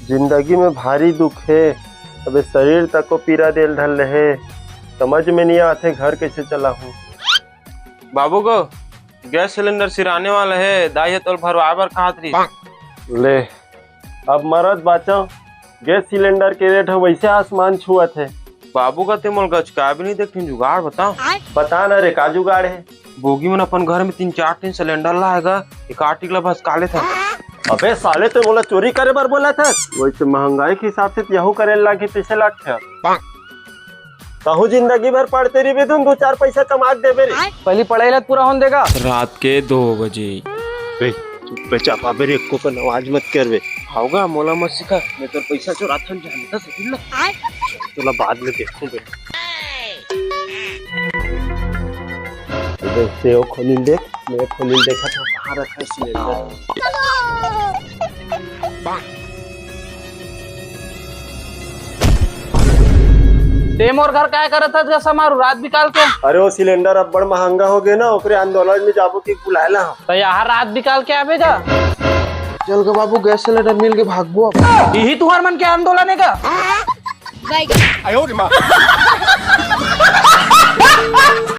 जिंदगी में भारी दुख है। अबे शरीर तक को पीड़ा देल ढल रहे, समझ में नहीं आते घर कैसे चला हूँ। बाबू को गैस सिलेंडर सिराने वाला है, दाई तो भरवाबर खातरी। ले अब मरद बाचा, गैस सिलेंडर के रेट वैसे आसमान छुआ थे। बाबू का तिमल गच का भी नहीं देखते जुगाड़ बताओ। पता न रे का जुगाड़ है। बोगी में अपन घर में 3-4 टीन सिलेंडर लाएगा, एक आर्टिकल बस काले था। अबे साले तो बोला चोरी करे बार बोला था। वैसे महंगाई के हिसाब से यहू करे लागे 30 लाख था। कहूँ जिंदगी भर पढ़ते रही भी तुम 2-4 पैसा कमा दे रे। पहली पढ़ाई पूरा होने देगा। रात के 2 बजे पे चापा बेरे को आवाज मत कर बे। होगा मोला मत सिखा, मैं तो पैसा चोरा था जानता सही ना। चला बाद में देखूं बे। से वो खोलिल देख, मैं खोलिल देखा था कहाँ रखा है सिलेंडर। टेम और घर क्या करत था समारू रात निकाल के। अरे वो सिलेंडर अब बड़ महंगा हो गया ना, ओकरे आंदोलन में जाबो की बुलाएला हम। तो यहाँ रात निकाल के आवेगा। चल के बाबू गैस सिलेंडर मिल के भागबो। यही तुम्हार मन के आंदोलन है का।